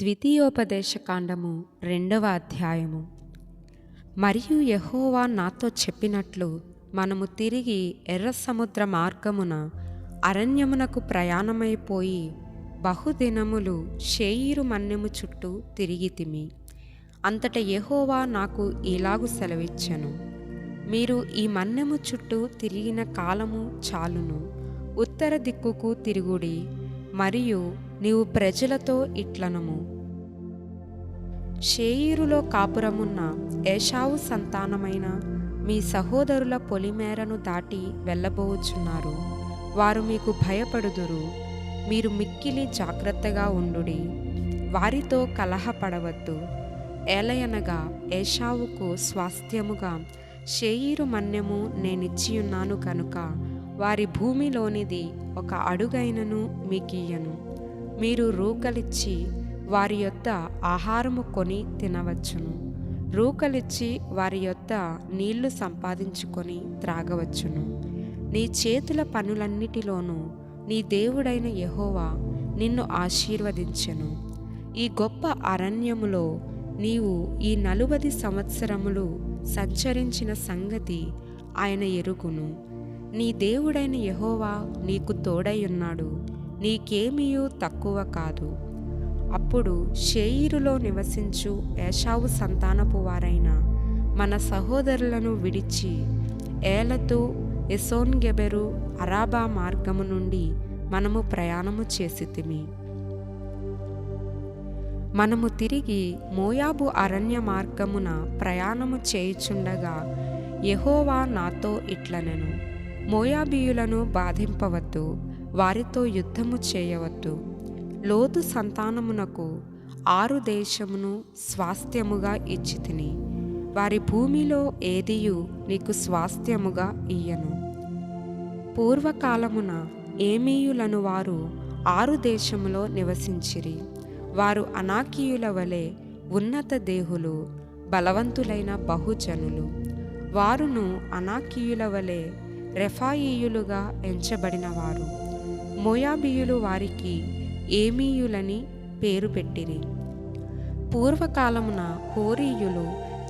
ద్వితీయోపదేశకాండము 2వ అధ్యాయము. మరియు యెహోవా నాతో చెప్పినట్లు, మనము తిరిగి ఎర్ర సముద్ర మార్గమున అరణ్యమునకు ప్రయాణమైపోయి బహుదినములు శేయీరు మన్యము చుట్టూ తిరిగితిమి. అంతట యెహోవా నాకు ఇలాగు సెలవిచ్చెను, మీరు ఈ మన్యము చుట్టూ తిరిగిన కాలము చాలును. ఉత్తర దిక్కుకు తిరుగుడి. మరియు నీవు ప్రజలతో ఇట్లనము, శేయీరులో కాపురమున్న ఏశావు సంతానమైన మీ సహోదరుల పొలిమేరను దాటి వెళ్ళబోచున్నారు. వారు మీకు భయపడుదురు. మీరు మిక్కిలి జాగ్రత్తగా ఉండుడి. వారితో కలహపడవద్దు. ఏలయనగా ఏశావుకు స్వాస్థ్యముగా శేయీరు మన్యము నేనిచ్చియున్నాను కనుక వారి భూమిలోనిది ఒక అడుగైనను మీకియ్యను. మీరు రూకలిచ్చి వారి యొద్ద ఆహారము కొని తినవచ్చును. రూకలిచ్చి వారి యొద్ద నీళ్లు సంపాదించుకొని త్రాగవచ్చును. నీ చేతుల పనులన్నిటిలోనూ నీ దేవుడైన యెహోవా నిన్ను ఆశీర్వదించెను. ఈ గొప్ప అరణ్యములో నీవు ఈ 40 సంవత్సరములు సంచరించిన సంగతి ఆయన ఎరుగును. నీ దేవుడైన యెహోవా నీకు తోడైయున్నాడు. నీకేమీయూ తక్కువ కాదు. అప్పుడు శేయీరులో నివసించు ఏశావు సంతానపు వారైన మన సహోదరులను విడిచి ఏలతు, ఎసోన్గెబెరు, అరాబా మార్గము నుండి మనము ప్రయాణము చేసితిమి. మనము తిరిగి మోయాబు అరణ్య మార్గమున ప్రయాణము చేయుచుండగా యెహోవా నాతో ఇట్లనెను, మోయాబీయులను బాధింపవద్దు, వారితో యుద్ధము చేయవద్దు. లోతు సంతానమునకు 6 దేశమును స్వాస్థ్యముగా ఇచ్చితిని. వారి భూమిలో ఏదియు నీకు స్వాస్థ్యముగా ఇయ్యను. పూర్వకాలమున ఏమీయులను వారు 6 దేశములో నివసించిరి. వారు అనాకీయుల వలె ఉన్నత దేహులు, బలవంతులైన బహుజనులు. వారును అనాకీయుల వలె రెఫాయీయులుగా ఎంచబడినవారు. మోయాబీయులు వారికి ఏమీయులని పేరు పెట్టిరి. పూర్వకాలమున హోరీయులు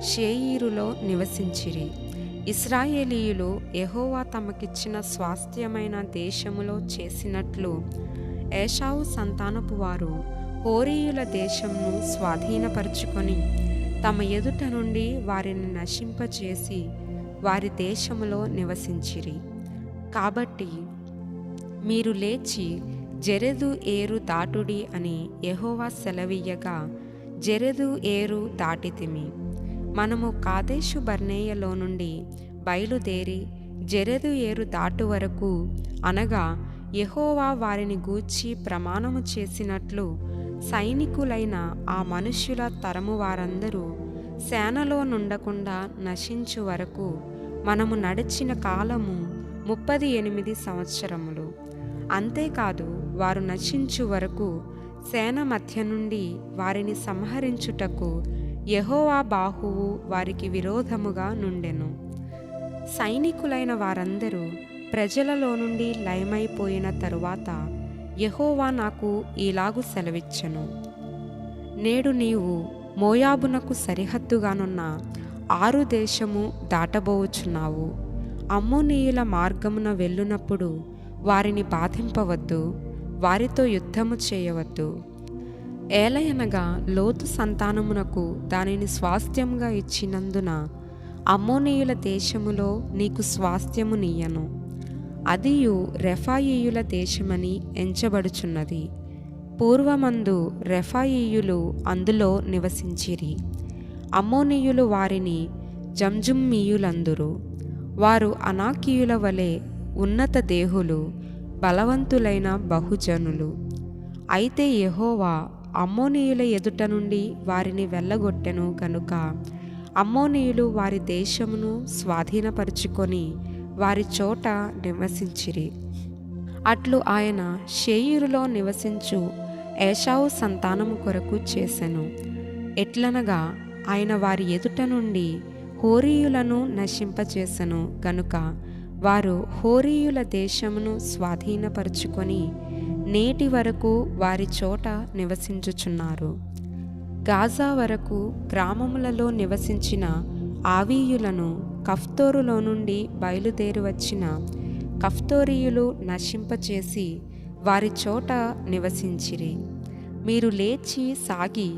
శేయీరులో నివసించిరి. ఇశ్రాయేలీయులు యెహోవా తమకిచ్చిన స్వాస్థ్యమైన దేశములో చేసినట్లు ఏశావు సంతానపు వారు హోరీయుల దేశమును స్వాధీనపరుచుకొని తమ ఎదుట నుండి వారిని నశింపచేసి వారి దేశములో నివసించిరి. కాబట్టి మీరు లేచి జెరెదు ఏరు దాటుడి అని యెహోవా సెలవీయగా జెరెదు ఏరు దాటితిమి. మనము కాదేషు బర్నేయలో నుండి బయలుదేరి జెరెదు ఏరు దాటు వరకు, అనగా యెహోవా వారిని గూర్చి ప్రమాణము చేసినట్లు సైనికులైన ఆ మనుష్యుల తరము వారందరూ సేనలో నుండకుండా నశించు వరకు మనము నడిచిన కాలము 38 సంవత్సరములు. అంతేకాదు, వారు నశించు వరకు సేన మధ్య నుండి వారిని సంహరించుటకు యెహోవా బాహువు వారికి విరోధముగా నుండెను. సైనికులైన వారందరూ ప్రజలలో నుండి లయమైపోయిన తరువాత యెహోవా నాకు ఇలాగు సెలవిచ్చెను, నేడు నీవు మోయాబునకు సరిహద్దుగానున్న 6 దేశము దాటబోచున్నావు. అమ్మోనీయుల మార్గమున వెళ్ళునప్పుడు వారిని బాధింపవద్దు, వారితో యుద్ధము చేయవద్దు. ఏలయనగా లోతు సంతానమునకు దానిని స్వాస్థ్యముగా ఇచ్చినందున అమ్మోనీయుల దేశములో నీకు స్వాస్థ్యమునియ్యను. అదియు రెఫాయీయుల దేశమని ఎంచబడుచున్నది. పూర్వమందు రెఫాయీయులు అందులో నివసించిరి. అమ్మోనీయులు వారిని జంజుమ్మీయులందురు. వారు అనాకీయుల వలె ఉన్నత దేహులు, బలవంతులైన బహుజనులు. అయితే యెహోవా అమ్మోనీయుల ఎదుట నుండి వారిని వెళ్ళగొట్టెను గనుక అమ్మోనీయులు వారి దేశమును స్వాధీనపరుచుకొని వారి చోట నివసించిరి. అట్లు ఆయన శేయీరులో నివసించు ఏశావు సంతానము కొరకు చేసెను. ఎట్లనగా ఆయన వారి ఎదుట నుండి హోరీయులను నశింపచేసెను గనుక వారు హోరీయుల దేశమును స్వాధీనపరుచుకొని నేటి వరకు వారి చోట నివసించుచున్నారు. గాజా వరకు గ్రామములలో నివసించిన ఆవీయులను కఫ్తోరులో నుండి బయలుదేరి వచ్చిన కఫ్తోరీయులు నశింపచేసి వారి చోట నివసించిరి. మీరు లేచి సాగి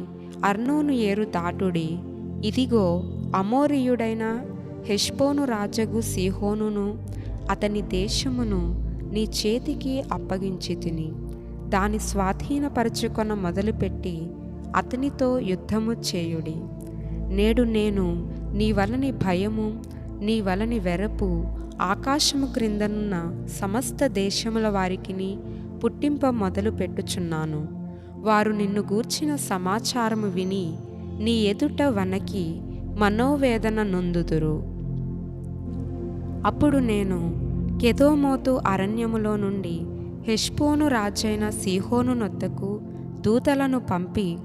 అర్నోను ఏరు దాటుడి. ఇదిగో, అమోరీయుడైన హెష్బోను రాజగు సీహోనును అతని దేశమును నీ చేతికి అప్పగించితిని. దాని స్వాధీనపరచుకొన మొదలుపెట్టి అతనితో యుద్ధము చేయుడి. నేడు నేను నీ వలని భయము, నీ వలని వెరపు ఆకాశము క్రిందనున్న సమస్త దేశముల వారికిని పుట్టింప మొదలు పెట్టుచున్నాను. వారు నిన్ను గూర్చిన సమాచారము విని నీ ఎదుట వనకి మనోవేదన నొందుదురు. అప్పుడు నేను కెదోమోతు అరణ్యములో నుండి హెష్బోను రాజైన సీహోను నొద్దకు దూతలను పంపి,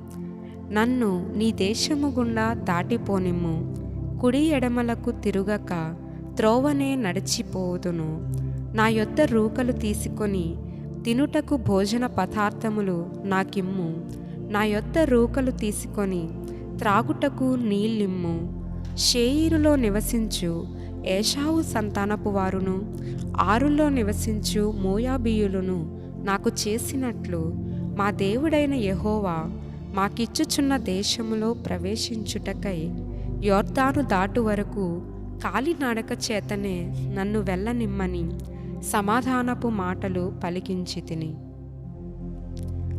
నన్ను నీ దేశము గుండా దాటిపోనిమ్ము. కుడి ఎడమలకు తిరుగక త్రోవనే నడిచిపోదును. నా యొద్ద రూకలు తీసుకొని తినుటకు భోజన పదార్థములు నాకిమ్ము. నా యొద్ద రూకలు తీసుకొని త్రాగుటకు నీళ్ళిమ్ము. షేయిరులో నివసించు ఏషావు సంతానపు వారును, ఆరులో నివసించు మోయాబీయులను నాకు చేసినట్లు మా దేవుడైన యెహోవా మాకిచ్చుచున్న దేశములో ప్రవేశించుటకై యొర్దాను దాటు వరకు కాలినడక చేతనే నన్ను వెళ్ళనిమ్మని సమాధానపు మాటలు పలికించితిని.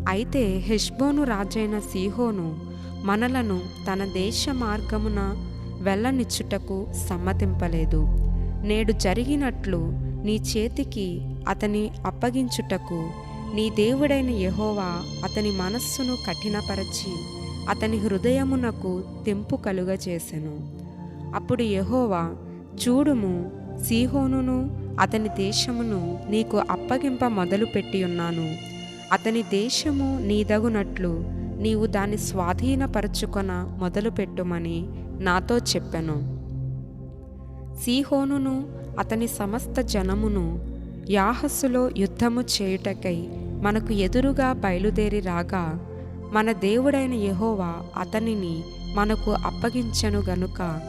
అయితే హెష్బోను రాజైన సీహోను మనలను తన దేశ మార్గమున వెళ్ళనిచ్చుటకు సమ్మతింపలేదు. నేడు జరిగినట్లు నీ చేతికి అతని అప్పగించుటకు నీ దేవుడైన యెహోవా అతని మనస్సును కఠినపరచి అతని హృదయమునకు తెంపు కలుగజేసెను. అప్పుడు యెహోవా, చూడుము, సీహోనును అతని దేశమును నీకు అప్పగింప మొదలుపెట్టి ఉన్నాను. అతని దేశము నీదగునట్లు నీవు దాన్ని స్వాధీనపరచుకొన మొదలుపెట్టుమని నాతో చెప్పెను. సీహోనును అతని సమస్త జనమును యాహసులో యుద్ధము చేయుటకై మనకు ఎదురుగా బయలుదేరి రాగా, మన దేవుడైన యెహోవా అతనిని మనకు అప్పగించెను గనుక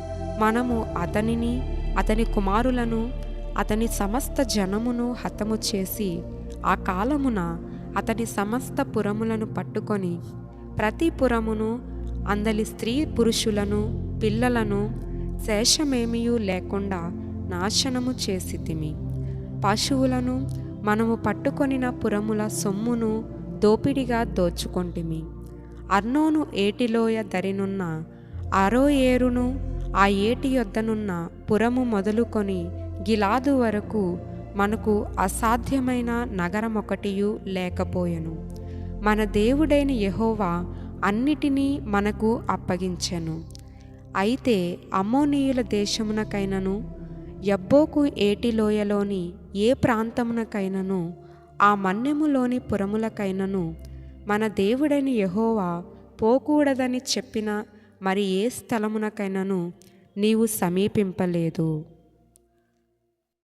మనము అతనిని, అతని కుమారులను, అతని సమస్త జనమును హతము చేసి ఆ కాలమున అతని సమస్త పురములను పట్టుకొని ప్రతి పురమును అందలి స్త్రీ పురుషులను పిల్లలను శేషమేమియూ లేకుండా నాశనము చేసితిమి. పశువులను మనము పట్టుకొనిన పురముల సొమ్మును దోపిడిగా దోచుకొంటిమి. అర్నోను ఏటిలోయ దరినున్న అరోయేరును ఆ ఏటి యొద్దనున్న పురము మొదలుకొని గిలాదు వరకు మనకు అసాధ్యమైన నగరమొకటియు లేకపోయెను. మన దేవుడైన యెహోవా అన్నిటినీ మనకు అప్పగించెను. అయితే అమ్మోనీయుల దేశమునకైనను యబ్బోకు ఏటిలోయలోని ఏ ప్రాంతమునకైనను ఆ మన్యములోని పురములకైనను మన దేవుడైన యెహోవా పోకూడదని చెప్పిన మరి ఏ స్థలమునకైనను నీవు సమీపింపలేదు.